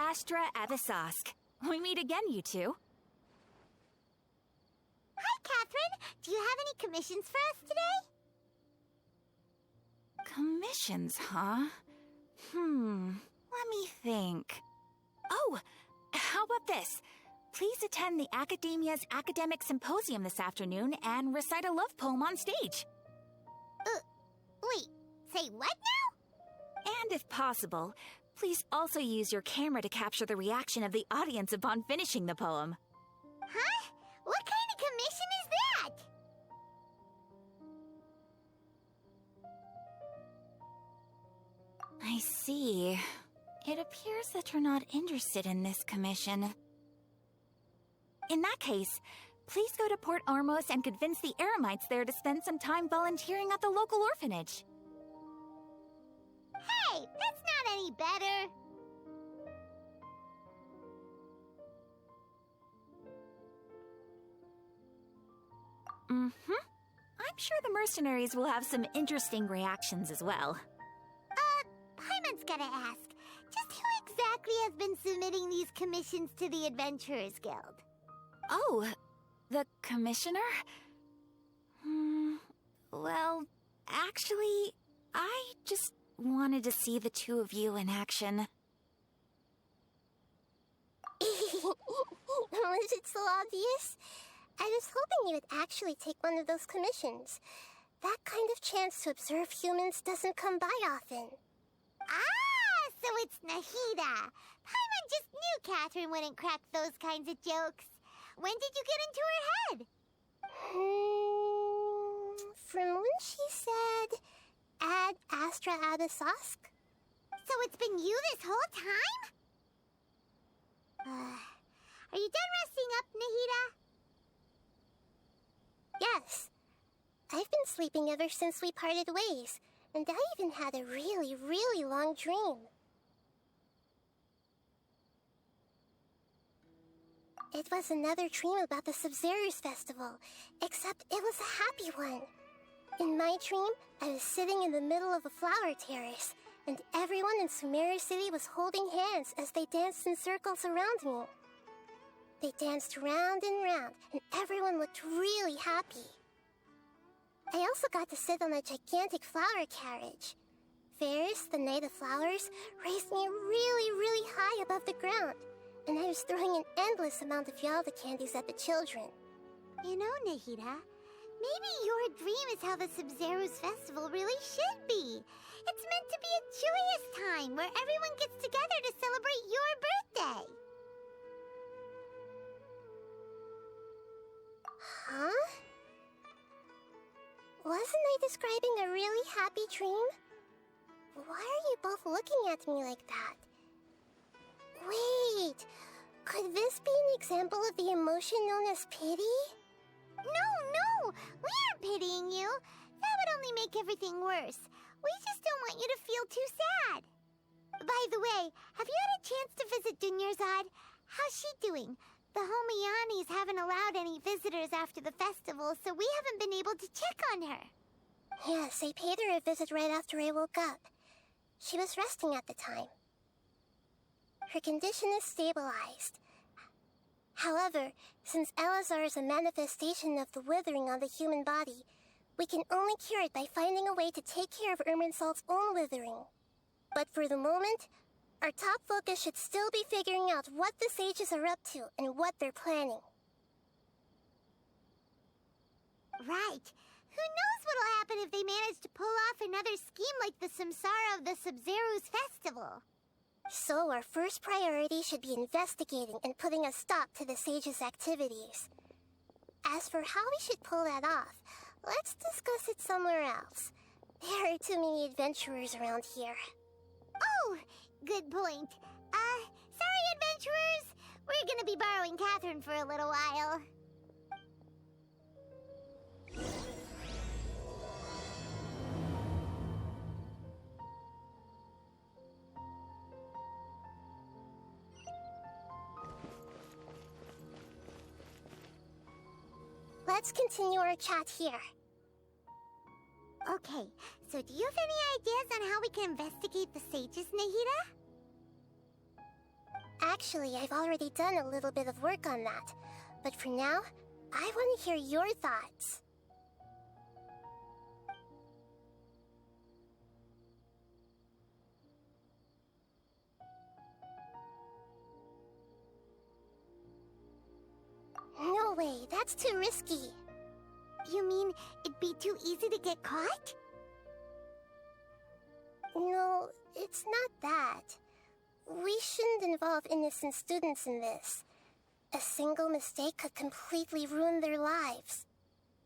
Astra Avisask. We meet again, you two. Hi, Catherine. Do you have any commissions for us today? Commissions, huh? Let me think. Oh, how about this? Please attend the Academia's Academic Symposium this afternoon and recite a love poem on stage. Wait, say what now? And if possible, please also use your camera to capture the reaction of the audience upon finishing the poem. Huh? What kind of commission is that? I see. It appears that you're not interested in this commission. In that case, please go to Port Ormos and convince the Eremites there to spend some time volunteering at the local orphanage. Hey, that's not any better. I'm sure the mercenaries will have some interesting reactions as well. Paimon's gotta ask, just who exactly has been submitting these commissions to the Adventurers Guild? Oh, the commissioner? Well, actually, I just wanted to see the two of you in action. Was it so obvious? I was hoping you would actually take one of those commissions. That kind of chance to observe humans doesn't come by often. Ah, so it's Nahida. Paimon just knew Catherine wouldn't crack those kinds of jokes. When did you get into her head? From when she said, Ad Astra Abisask? So it's been you this whole time? Are you done resting up, Nahida? Yes. I've been sleeping ever since we parted ways, and I even had a really, really long dream. It was another dream about the Sub-Zerus Festival, except it was a happy one. In my dream, I was sitting in the middle of a flower terrace, and everyone in Sumeru City was holding hands as they danced in circles around me. They danced round and round, and everyone looked really happy. I also got to sit on a gigantic flower carriage. Ferris, the Knight of Flowers, raised me really, really high above the ground, and I was throwing an endless amount of Yalda candies at the children. You know, Nahida, maybe your dream is how the Sub-Zerus Festival really should be. It's meant to be a joyous time where everyone gets together to celebrate your birthday. Huh? Wasn't I describing a really happy dream? Why are you both looking at me like that? Wait, could this be an example of the emotion known as pity? No, we aren't pitying you. That would only make everything worse. We just don't want you to feel too sad. By the way, have you had a chance to visit Dunyarzad? How's she doing? The Homianis haven't allowed any visitors after the festival, so we haven't been able to check on her. Yes, I paid her a visit right after I woke up. She was resting at the time. Her condition is stabilized. However, since Elazar is a manifestation of the withering on the human body, we can only cure it by finding a way to take care of Irminsol's own withering. But for the moment, our top focus should still be figuring out what the sages are up to and what they're planning. Right. Who knows what'll happen if they manage to pull off another scheme like the Samsara of the Sub-Zerus Festival. So our first priority should be investigating and putting a stop to the sages' activities. As for how we should pull that off, let's discuss it somewhere else. There are too many adventurers around here. Oh, good point. Sorry, adventurers. We're gonna be borrowing Catherine for a little while. Let's continue our chat here. Okay, so do you have any ideas on how we can investigate the sages, Nahida? Actually, I've already done a little bit of work on that. But for now, I want to hear your thoughts. No way, that's too risky. You mean it'd be too easy to get caught? No, it's not that. We shouldn't involve innocent students in this. A single mistake could completely ruin their lives.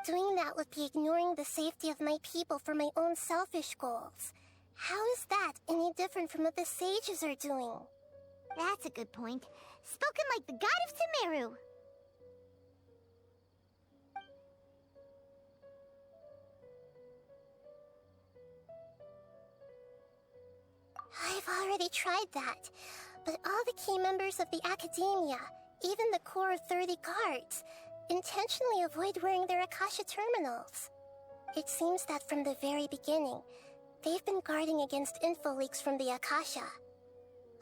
Doing that would be ignoring the safety of my people for my own selfish goals. How is that any different from what the sages are doing? That's a good point. Spoken like the god of Sumeru. I've already tried that, but all the key members of the academia, even the core 30 guards, intentionally avoid wearing their Akasha terminals. It seems that from the very beginning, they've been guarding against info leaks from the Akasha.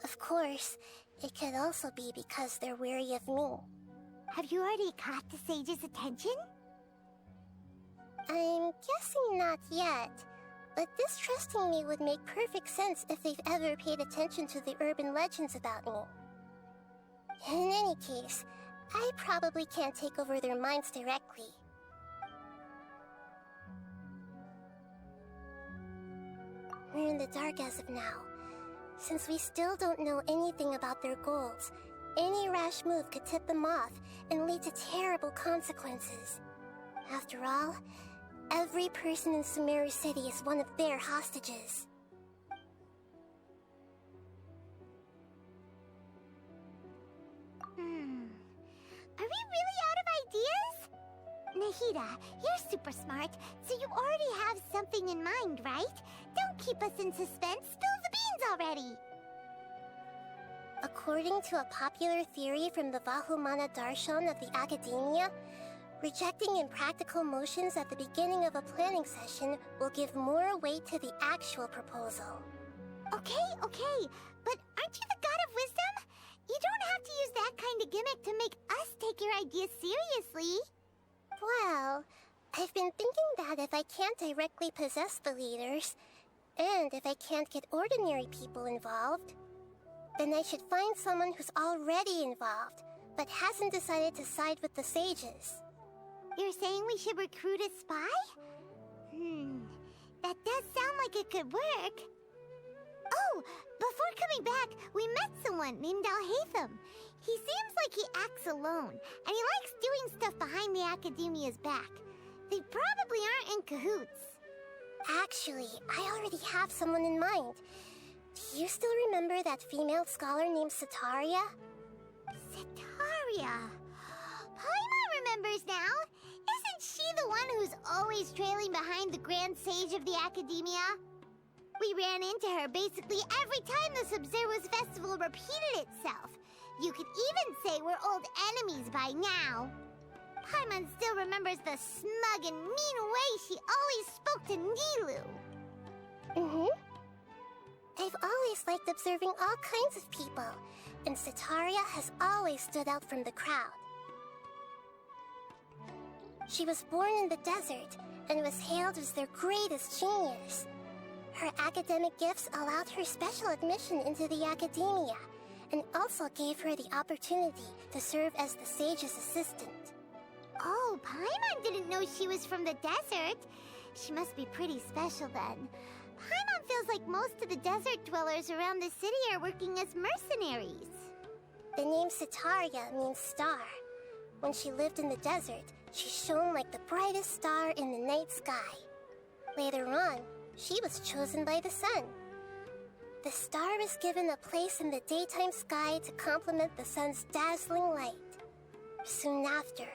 Of course, it could also be because they're wary of me. Have you already caught the sage's attention? I'm guessing not yet. But distrusting me would make perfect sense if they've ever paid attention to the urban legends about me. In any case, I probably can't take over their minds directly. We're in the dark as of now. Since we still don't know anything about their goals, any rash move could tip them off and lead to terrible consequences. After all, every person in Sumeru City is one of their hostages. Are we really out of ideas? Nahida, you're super smart, so you already have something in mind, right? Don't keep us in suspense. Spill the beans already. According to a popular theory from the Vahumana Darshan of the academia, rejecting impractical motions at the beginning of a planning session will give more weight to the actual proposal. Okay, but aren't you the god of wisdom? You don't have to use that kind of gimmick to make us take your ideas seriously. Well, I've been thinking that if I can't directly possess the leaders, and if I can't get ordinary people involved, then I should find someone who's already involved, but hasn't decided to side with the sages. You're saying we should recruit a spy? That does sound like it could work. Oh, before coming back, we met someone named Alhaitham. He seems like he acts alone, and he likes doing stuff behind the academia's back. They probably aren't in cahoots. Actually, I already have someone in mind. Do you still remember that female scholar named Setaria? Setaria? Paimon remembers now. Isn't she the one who's always trailing behind the Grand Sage of the Academia? We ran into her basically every time the Sub-Zero's festival repeated itself. You could even say we're old enemies by now. Paimon still remembers the smug and mean way she always spoke to Nilou. I've always liked observing all kinds of people, and Setaria has always stood out from the crowd. She was born in the desert and was hailed as their greatest genius. Her academic gifts allowed her special admission into the academia, and also gave her the opportunity to serve as the sage's assistant. Oh, Paimon didn't know she was from the desert. She must be pretty special then. Paimon feels like most of the desert dwellers around the city are working as mercenaries. The name Setaria means star. When she lived in the desert, she shone like the brightest star in the night sky. Later on, she was chosen by the sun. The star was given a place in the daytime sky to complement the sun's dazzling light. Soon after,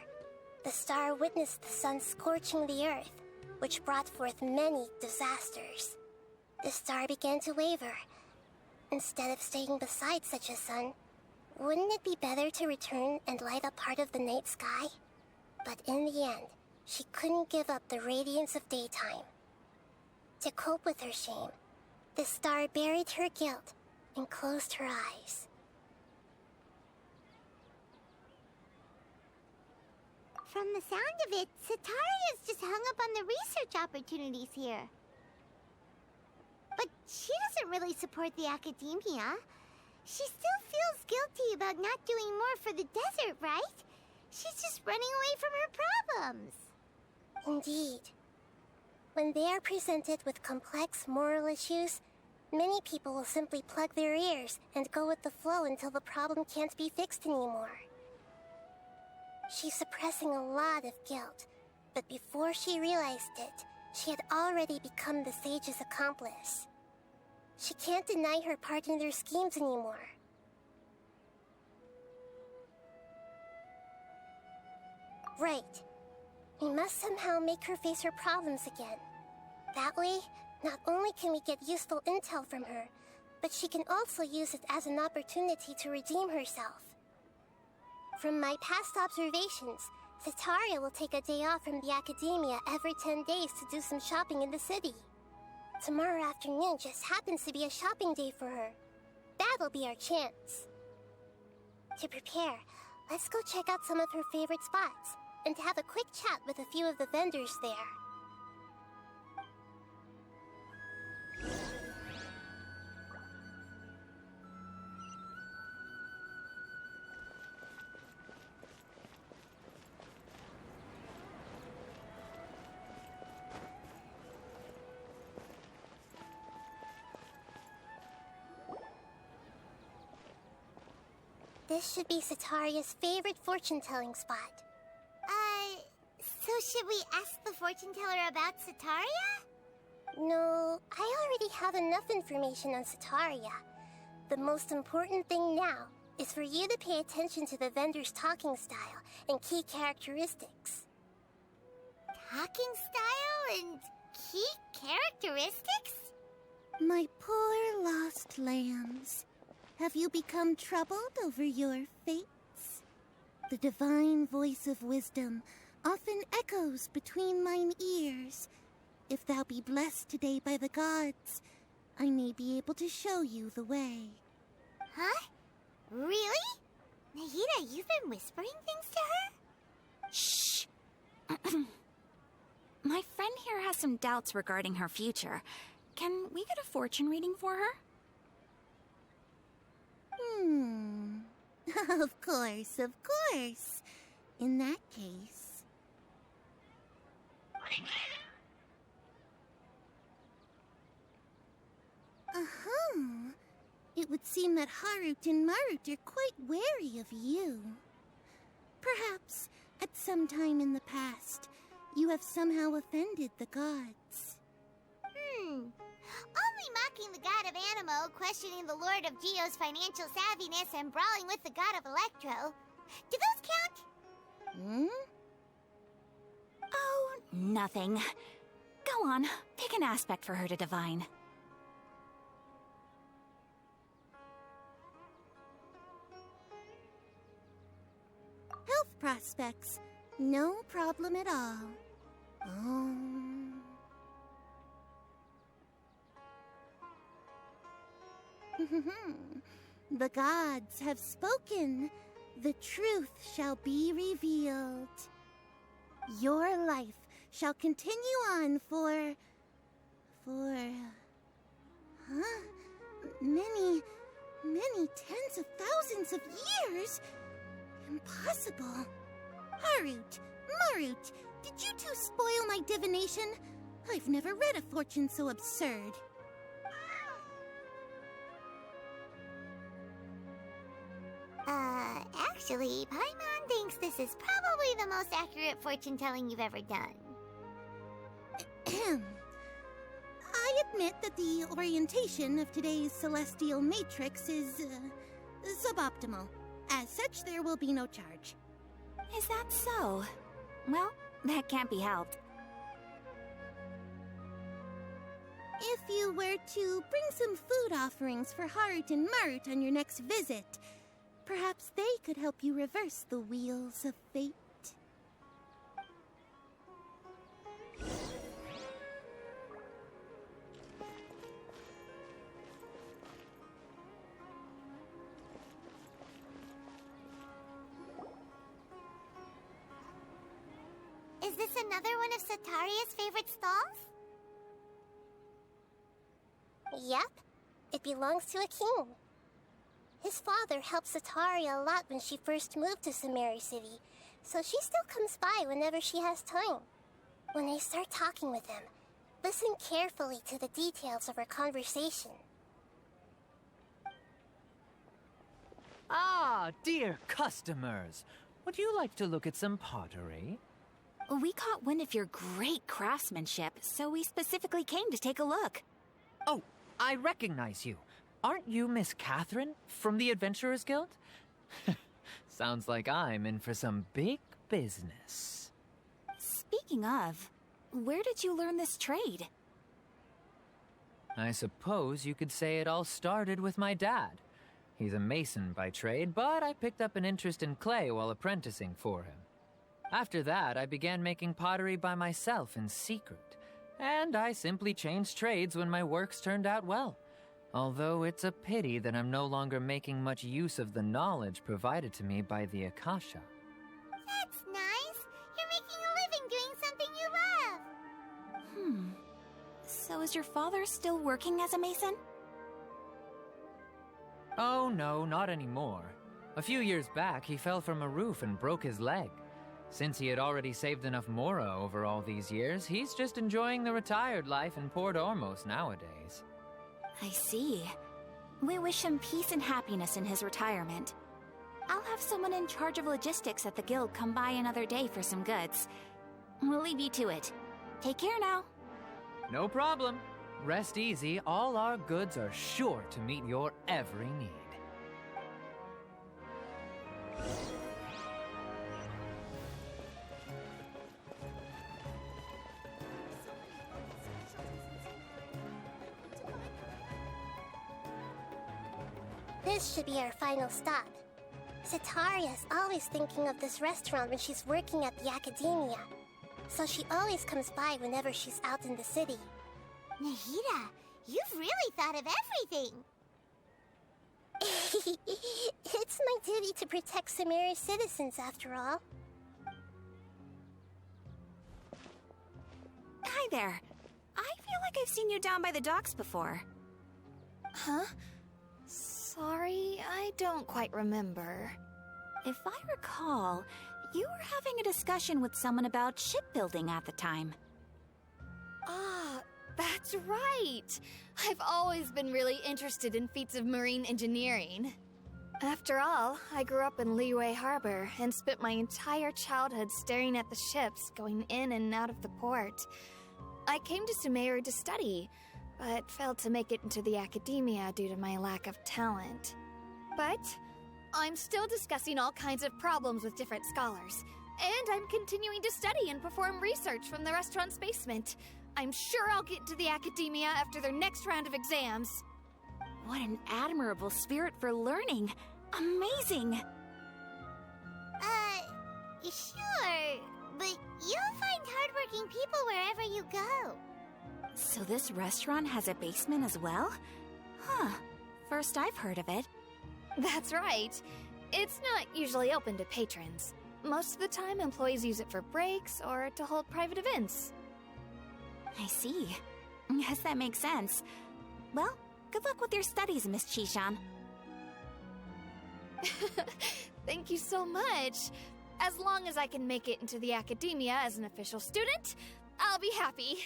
the star witnessed the sun scorching the earth, which brought forth many disasters. The star began to waver. Instead of staying beside such a sun, wouldn't it be better to return and light up part of the night sky? But in the end, she couldn't give up the radiance of daytime. To cope with her shame, the star buried her guilt and closed her eyes. From the sound of it, Sataria's just hung up on the research opportunities here. But she doesn't really support the academia. She still feels guilty about not doing more for the desert, right? She's just running away from her problems. Indeed. When they are presented with complex moral issues, many people will simply plug their ears and go with the flow until the problem can't be fixed anymore. She's suppressing a lot of guilt, but before she realized it, she had already become the sage's accomplice. She can't deny her part in their schemes anymore. Right. We must somehow make her face her problems again. That way, not only can we get useful intel from her, but she can also use it as an opportunity to redeem herself. From my past observations, Sataria will take a day off from the academia every 10 days to do some shopping in the city. Tomorrow afternoon just happens to be a shopping day for her. That'll be our chance. To prepare, let's go check out some of her favorite spots and have a quick chat with a few of the vendors there. This should be Sataria's favorite fortune-telling spot. So should we ask the fortune teller about Sataria? No, I already have enough information on Sataria. The most important thing now is for you to pay attention to the vendor's talking style and key characteristics. Talking style and key characteristics? My poor lost lambs, have you become troubled over your fates? The divine voice of wisdom often echoes between mine ears. If thou be blessed today by the gods, I may be able to show you the way. Huh? Really? Nahida, you've been whispering things to her? Shh! My friend here has some doubts regarding her future. Can we get a fortune reading for her? Of course, of course. In that case... It would seem that Harut and Marut are quite wary of you. Perhaps, at some time in the past, you have somehow offended the gods. Only mocking the god of Animo, questioning the lord of Geo's financial savviness, and brawling with the god of Electro. Do those count? Oh, nothing. Go on, pick an aspect for her to divine. Health prospects. No problem at all. The gods have spoken. The truth shall be revealed. Your life shall continue on for... many tens of thousands of years? Impossible. Harut, Marut, did you two spoil my divination? I've never read a fortune so absurd. Actually, Paimon thinks this is probably the most accurate fortune-telling you've ever done. I admit that the orientation of today's celestial matrix is, suboptimal. As such, there will be no charge. Is that so? Well, that can't be helped. If you were to bring some food offerings for Harut and Marut on your next visit, perhaps they could help you reverse the wheels of fate. Is this another one of Sataria's favorite stalls? Yep. It belongs to a king. His father helped Sataria a lot when she first moved to Samari City, so she still comes by whenever she has time. When I start talking with him, listen carefully to the details of our conversation. Ah, dear customers. Would you like to look at some pottery? We caught wind of your great craftsmanship, so we specifically came to take a look. Oh, I recognize you. Aren't you Miss Catherine from the Adventurers Guild? Sounds like I'm in for some big business. Speaking of, where did you learn this trade? I suppose you could say it all started with my dad. He's a mason by trade, but I picked up an interest in clay while apprenticing for him. After that, I began making pottery by myself in secret, and I simply changed trades when my works turned out well. Although it's a pity that I'm no longer making much use of the knowledge provided to me by the Akasha. That's nice. You're making a living doing something you love. So is your father still working as a mason? Oh no, not anymore. A few years back, he fell from a roof and broke his leg. Since he had already saved enough Mora over all these years, he's just enjoying the retired life in Port Ormos nowadays. I see. We wish him peace and happiness in his retirement. I'll have someone in charge of logistics at the guild come by another day for some goods. We'll leave you to it. Take care now. No problem. Rest easy, all our goods are sure to meet your every need. This should be our final stop. Sataria's always thinking of this restaurant when she's working at the academia, so she always comes by whenever she's out in the city. Nahida, you've really thought of everything. It's my duty to protect Samari's citizens, after all. Hi there. I feel like I've seen you down by the docks before. Huh? Sorry, I don't quite remember. If I recall, you were having a discussion with someone about shipbuilding at the time. Ah, that's right! I've always been really interested in feats of marine engineering. After all, I grew up in Liyue Harbor and spent my entire childhood staring at the ships going in and out of the port. I came to Sumeru to study, but failed to make it into the academia due to my lack of talent. But I'm still discussing all kinds of problems with different scholars, and I'm continuing to study and perform research from the restaurant's basement. I'm sure I'll get into the academia after their next round of exams. What an admirable spirit for learning. Amazing! Sure, but you'll find hardworking people wherever you go. So this restaurant has a basement as well? Huh. First I've heard of it. That's right. It's not usually open to patrons. Most of the time, employees use it for breaks or to hold private events. I see. Yes, that makes sense. Well, good luck with your studies, Miss Chishan. Thank you so much. As long as I can make it into the academia as an official student, I'll be happy.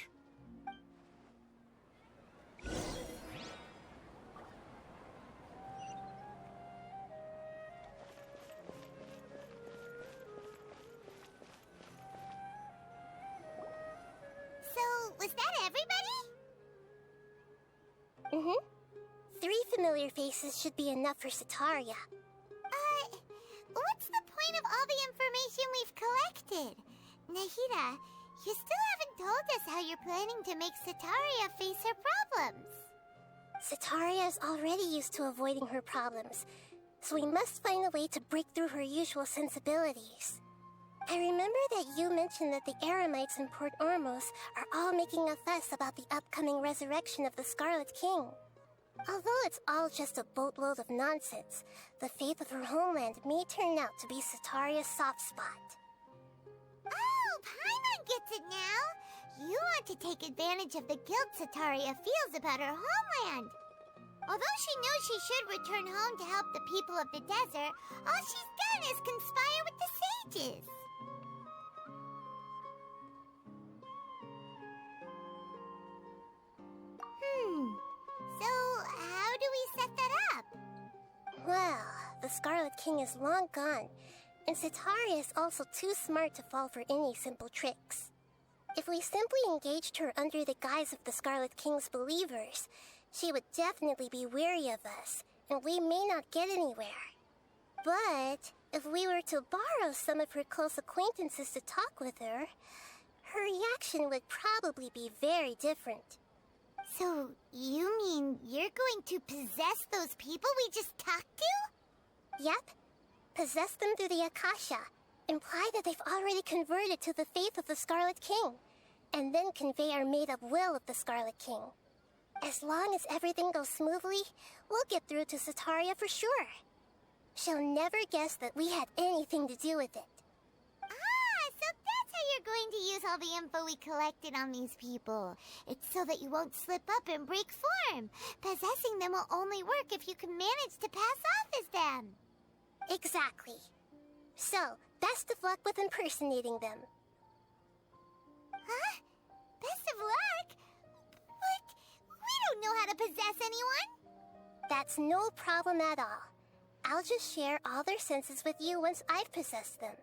So, was that everybody? Mm-hmm. 3 familiar faces should be enough for Sataria. What's the point of all the information we've collected? Nahida, you still haven't told us how you're planning to make Sataria face her problems. Sataria is already used to avoiding her problems, so we must find a way to break through her usual sensibilities. I remember that you mentioned that the Eremites in Port Ormos are all making a fuss about the upcoming resurrection of the Scarlet King. Although it's all just a boatload of nonsense, the fate of her homeland may turn out to be Sataria's soft spot. Oh, Paimon gets it now. You want to take advantage of the guilt Sataria feels about her homeland. Although she knows she should return home to help the people of the desert, all she's done is conspire with the sages. So how do we set that up? Well, the Scarlet King is long gone, and Sataria is also too smart to fall for any simple tricks. If we simply engaged her under the guise of the Scarlet King's believers, she would definitely be wary of us, and we may not get anywhere. But if we were to borrow some of her close acquaintances to talk with her, her reaction would probably be very different. So, you mean you're going to possess those people we just talked to? Yep. Possess them through the Akasha. Imply that they've already converted to the faith of the Scarlet King. And then convey our made-up will of the Scarlet King. As long as everything goes smoothly, we'll get through to Sataria for sure. She'll never guess that we had anything to do with it. So that's how you're going to use all the info we collected on these people. It's so that you won't slip up and break form. Possessing them will only work if you can manage to pass off as them. Exactly. So, best of luck with impersonating them. Huh? Best of luck? But we don't know how to possess anyone. That's no problem at all. I'll just share all their senses with you once I've possessed them.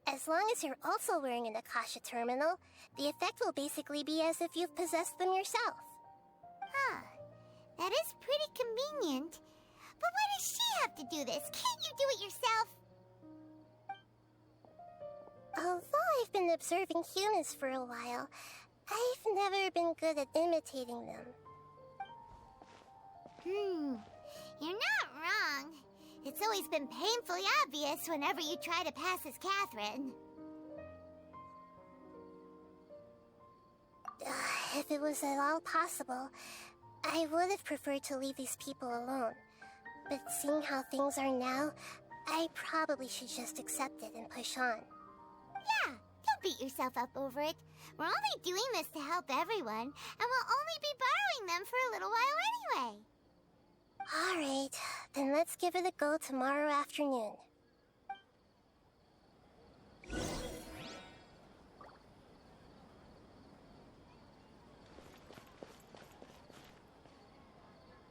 As long as you're also wearing an Akasha terminal, the effect will basically be as if you've possessed them yourself. Huh. That is pretty convenient. But why does she have to do this? Can't you do it yourself? Although I've been observing humans for a while, I've never been good at imitating them. You're not wrong. It's always been painfully obvious whenever you try to pass as Catherine. If it was at all possible, I would have preferred to leave these people alone. But seeing how things are now, I probably should just accept it and push on. Yeah, don't beat yourself up over it. We're only doing this to help everyone, and we'll only be borrowing them for a little while anyway. Alright, then let's give it a go tomorrow afternoon.